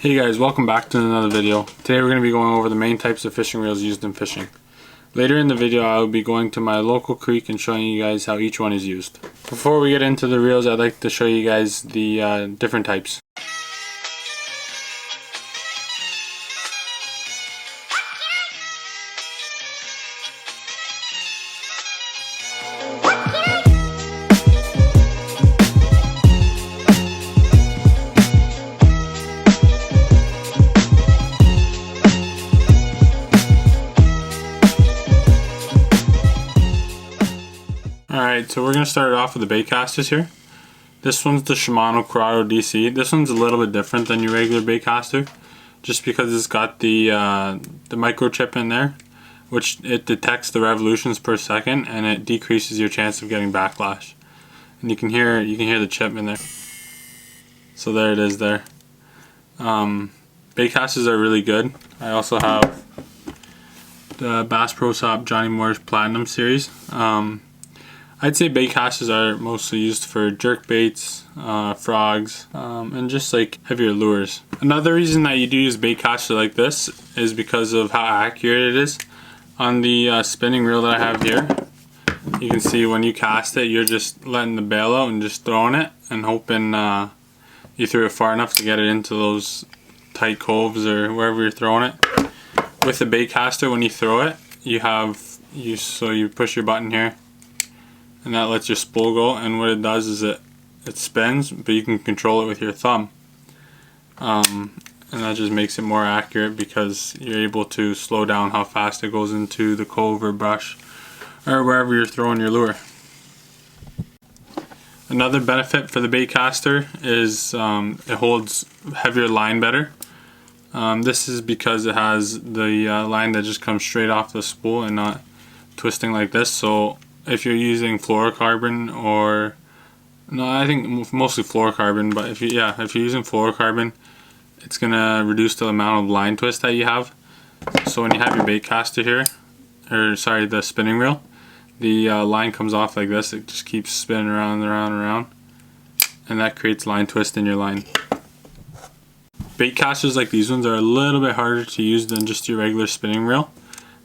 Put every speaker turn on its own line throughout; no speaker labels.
Hey guys, welcome back to another video. Today we're going to be going over the main types of fishing reels used in fishing. Later in the video I will be going to my local creek and showing you guys how each one is used. Before we get into the reels, I'd like to show you guys the different types. Alright, so we're going to start off with the Baitcasters here. This one's the Shimano Corrado DC. This one's a little bit different than your regular Baitcaster, just because it's got the microchip in there, which it detects the revolutions per second and it decreases your chance of getting backlash. And you can hear the chip in there. So there it is there. Baitcasters are really good. I also have the Bass Pro Shop Johnny Moore's Platinum series. I'd say Baitcasters are mostly used for jerk baits, frogs, and just like heavier lures. Another reason that you do use Baitcaster like this is because of how accurate it is. On the spinning reel that I have here, you can see when you cast it, you're just letting the bail out and just throwing it and hoping you threw it far enough to get it into those tight coves or wherever you're throwing it. With the Baitcaster, when you throw it, you push your button here, and that lets your spool go, and what it does is it spins, but you can control it with your thumb. And that just makes it more accurate because you're able to slow down how fast it goes into the cove or brush or wherever you're throwing your lure. Another benefit for the Baitcaster is it holds heavier line better. This is because it has the line that just comes straight off the spool and not twisting like this. So if you're using fluorocarbon, or no, I think mostly fluorocarbon, but if you're using fluorocarbon, it's gonna reduce the amount of line twist that you have. So when you have your Baitcaster here, or sorry, the spinning reel, the line comes off like this. It just keeps spinning around and around and around, and that creates line twist in your line. Baitcasters like these ones are a little bit harder to use than just your regular spinning reel.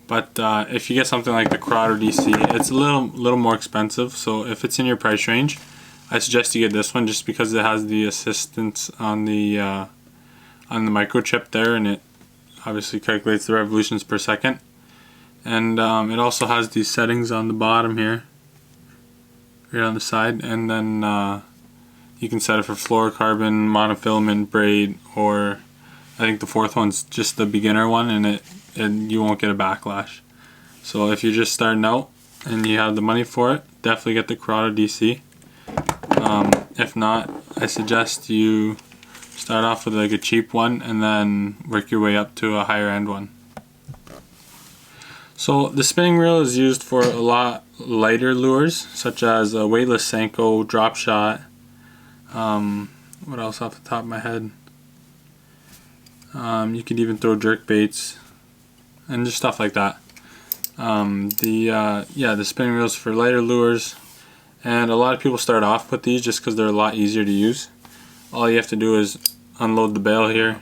But if you get something like the Corrado DC, it's a little more expensive. So if it's in your price range, I suggest you get this one just because it has the assistance on the microchip there, and it obviously calculates the revolutions per second. And it also has these settings on the bottom here, right on the side, and then you can set it for fluorocarbon, monofilament, braid, or I think the fourth one's just the beginner one, and you won't get a backlash. So if you're just starting out and you have the money for it, definitely get the Corrado DC. If not, I suggest you start off with like a cheap one and then work your way up to a higher end one. So the spinning reel is used for a lot lighter lures, such as a weightless Senko, drop shot. What else off the top of my head? You could even throw jerk baits and just stuff like that. The spinning reels for lighter lures, and a lot of people start off with these just because they're a lot easier to use. All you have to do is unload the bail here,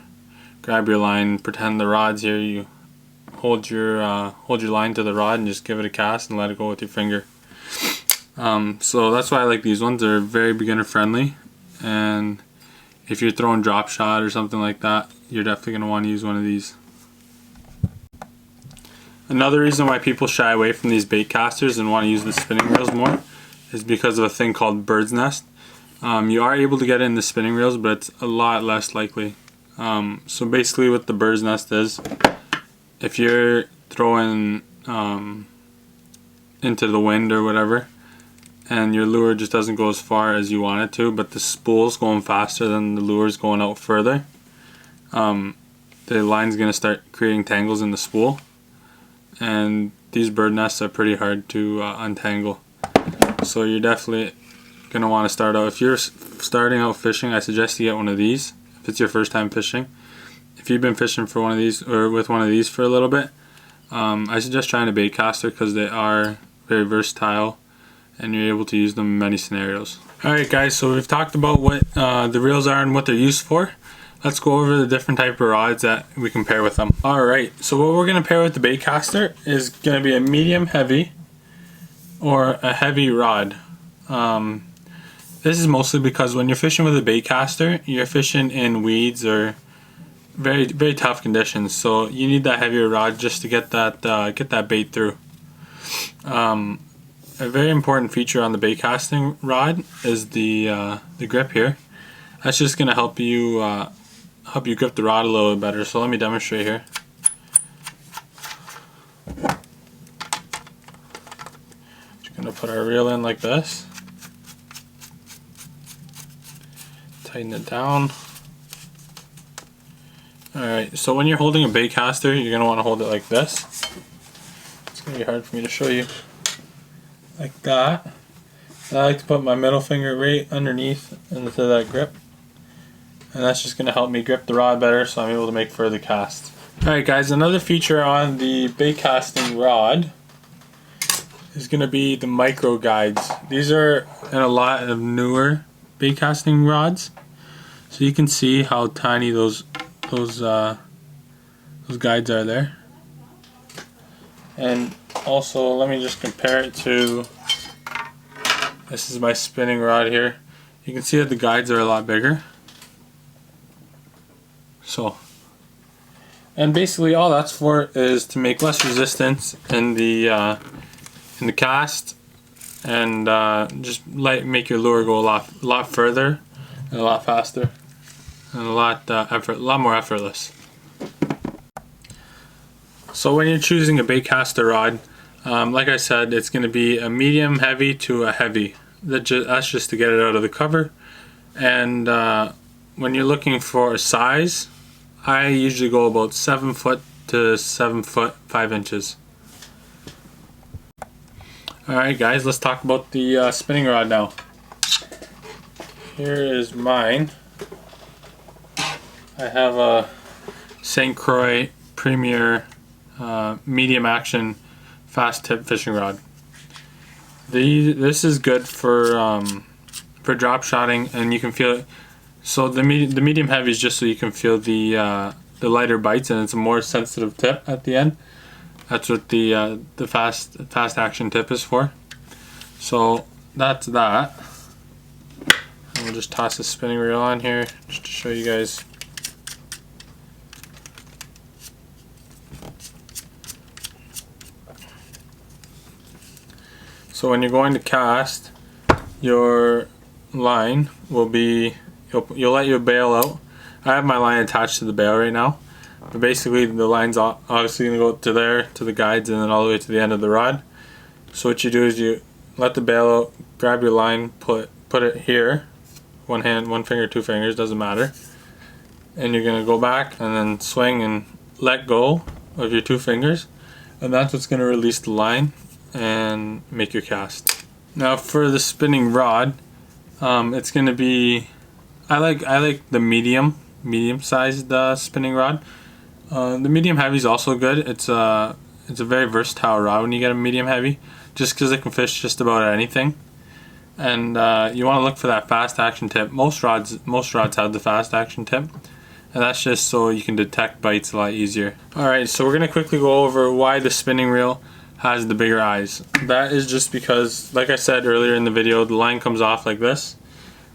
grab your line, pretend the rod's here, you hold your line to the rod and just give it a cast and let it go with your finger. So that's why I like these ones. They're very beginner friendly, and if you're throwing drop shot or something like that, you're definitely going to want to use one of these. Another reason why people shy away from these Baitcasters and want to use the spinning reels more is because of a thing called bird's nest. You are able to get it in the spinning reels, but it's a lot less likely. So basically what the bird's nest is, if you're throwing into the wind or whatever, and your lure just doesn't go as far as you want it to, but the spool's going faster than the lure's going out further, the line's going to start creating tangles in the spool, and these bird nests are pretty hard to untangle. So you're definitely going to want to start out, if you're starting out fishing, I suggest you get one of these if it's your first time fishing. If you've been fishing for one of these or with one of these for a little bit, I suggest trying a Baitcaster because they are very versatile and you're able to use them in many scenarios. Alright guys, so we've talked about what the reels are and what they're used for. let's go over the different type of rods that we can pair with them. Alright, so what we're going to pair with the Baitcaster is going to be a medium heavy or a heavy rod. This is mostly because when you're fishing with a Baitcaster, you're fishing in weeds or very, very tough conditions, so you need that heavier rod just to get that bait through. A very important feature on the bait casting rod is the grip here. That's just going to help you grip the rod a little bit better. So let me demonstrate here. Just going to put our reel in like this. Tighten it down. Alright, so when you're holding a Baitcaster, you're going to want to hold it like this. It's going to be hard for me to show you. Like that. I like to put my middle finger right underneath into that grip. And that's just going to help me grip the rod better so I'm able to make further casts. Alright guys, another feature on the bait casting rod is going to be the micro guides. These are in a lot of newer bait casting rods. So you can see how tiny those guides are there. And also, let me just compare it to, this is my spinning rod here. You can see that the guides are a lot bigger. So, and basically all that's for is to make less resistance in the cast, and just make your lure go a lot further and a lot faster and a lot more effortless. So when you're choosing a Baitcaster rod, like I said, it's going to be a medium heavy to a heavy. That's just to get it out of the cover. And when you're looking for a size, I usually go about 7 foot to 7 foot 5 inches. Alright guys, let's talk about the spinning rod now. Here is mine. I have a St. Croix Premier medium action fast tip fishing rod. This is good for drop shotting, and you can feel it. So the medium heavy is just so you can feel the lighter bites, and it's a more sensitive tip at the end. That's what the fast action tip is for. So that's that. And we'll just toss the spinning reel on here just to show you guys. So when you're going to cast, your line will be, you'll let your bail out. I have my line attached to the bail right now, but basically the line's obviously going to go to there, to the guides, and then all the way to the end of the rod. So what you do is you let the bail out, grab your line, put it here, one hand, one finger, two fingers, doesn't matter, and you're going to go back and then swing and let go of your two fingers, and that's what's going to release the line and make your cast. Now for the spinning rod, it's going to be, I like the medium sized spinning rod. The medium heavy is also good. It's a very versatile rod when you get a medium heavy, just because it can fish just about anything. And you want to look for that fast action tip. Most rods have the fast action tip, and that's just so you can detect bites a lot easier. Alright, so we're going to quickly go over why the spinning reel has the bigger eyes. That is just because, like I said earlier in the video, the line comes off like this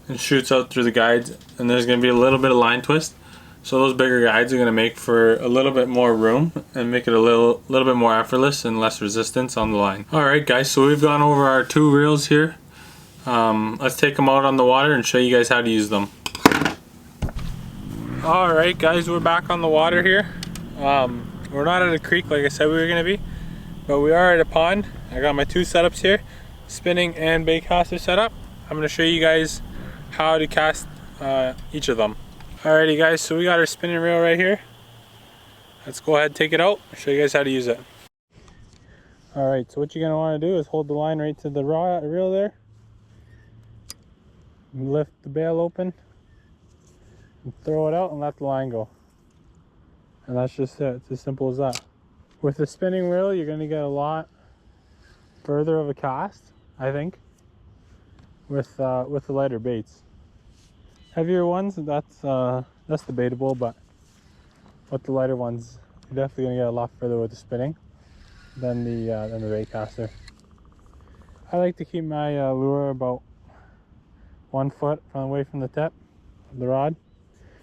and shoots out through the guides, and there's going to be a little bit of line twist. So those bigger guides are going to make for a little bit more room and make it a little bit more effortless and less resistance on the line. Alright guys, so we've gone over our two reels here. Let's take them out on the water and show you guys how to use them. Alright guys, we're back on the water here. We're not at a creek like I said we were going to be, but we are at a pond. I got my two setups here, spinning and Baitcaster setup. I'm going to show you guys how to cast each of them. Alrighty guys, so we got our spinning reel right here. Let's go ahead and take it out and show you guys how to use it. Alright, so what you're going to want to do is hold the line right to the reel there. Lift the bail open and throw it out and let the line go. And that's just it. It's as simple as that. With the spinning reel, you're going to get a lot further of a cast, I think, with the lighter baits. Heavier ones, that's That's debatable, but with the lighter ones, you're definitely gonna get a lot further with the spinning than the Baitcaster. I like to keep my lure about 1 foot away from the tip of the rod.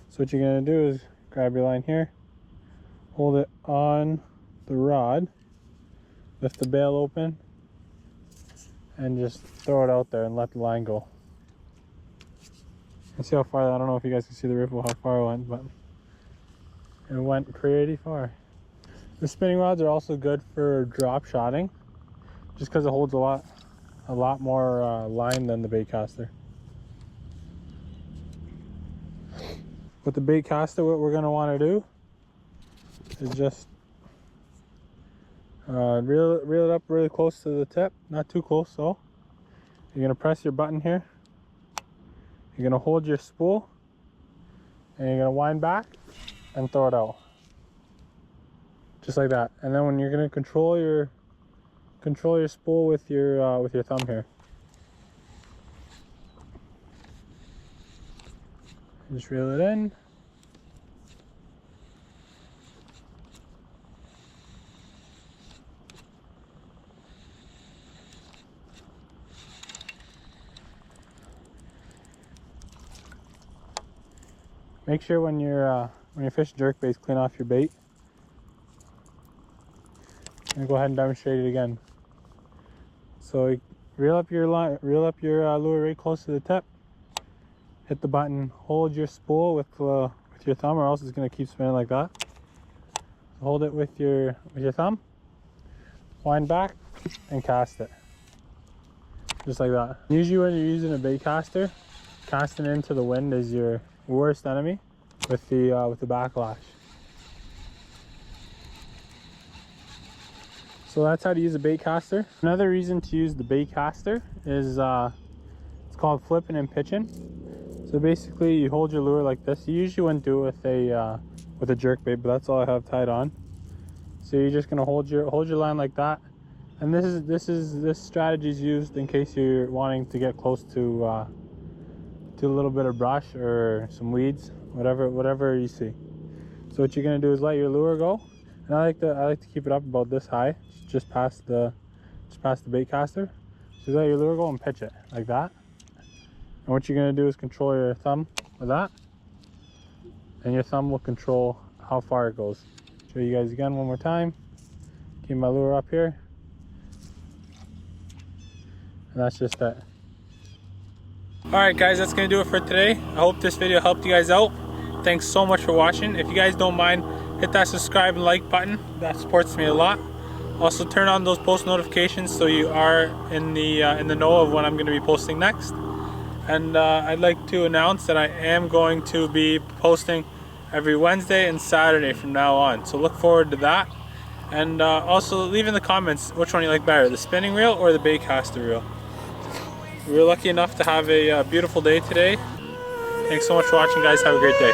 So what you're gonna do is grab your line here, hold it on the rod, lift the bail open, and just throw it out there and let the line go. And see how far, I don't know if you guys can see the ripple, how far it went, but it went pretty far. The spinning rods are also good for drop shotting, just because it holds a lot more line than the Baitcaster. With the Baitcaster, what we're going to want to do is just reel it up really close to the tip, not too close. So you're going to press your button here, you're going to hold your spool, and you're going to wind back and throw it out, just like that. And then when you're going to control your spool with your thumb here, just reel it in. Make sure when you're fishing jerkbaits, clean off your bait. And go ahead and demonstrate it again. So reel up your lure right close to the tip. Hit the button. Hold your spool with your thumb, or else it's gonna keep spinning like that. So hold it with your thumb. Wind back and cast it, just like that. Usually, when you're using a Baitcaster, casting into the wind is your worst enemy with the backlash. So that's how to use a Baitcaster. Another reason to use the Baitcaster is it's called flipping and pitching. So basically, you hold your lure like this. You usually wouldn't do it with a jerkbait, but that's all I have tied on. So you're just gonna hold your line like that. And this strategy is used in case you're wanting to get close to a little bit of brush or some weeds, whatever you see. So what you're gonna do is let your lure go, and I like to keep it up about this high, just past the Baitcaster. So you let your lure go and pitch it like that. And what you're gonna do is control your thumb with that, and your thumb will control how far it goes. Show you guys again one more time. Keep my lure up here, and that's just it. Alright guys, that's going to do it for today. I hope this video helped you guys out. Thanks so much for watching. If you guys don't mind, hit that subscribe and like button. That supports me a lot. Also turn on those post notifications so you are in the know of when I'm going to be posting next. And I'd like to announce that I am going to be posting every Wednesday and Saturday from now on. So look forward to that. And also leave in the comments which one you like better, the spinning reel or the Baitcaster reel. We were lucky enough to have a beautiful day today. Thanks so much for watching, guys. Have a great day.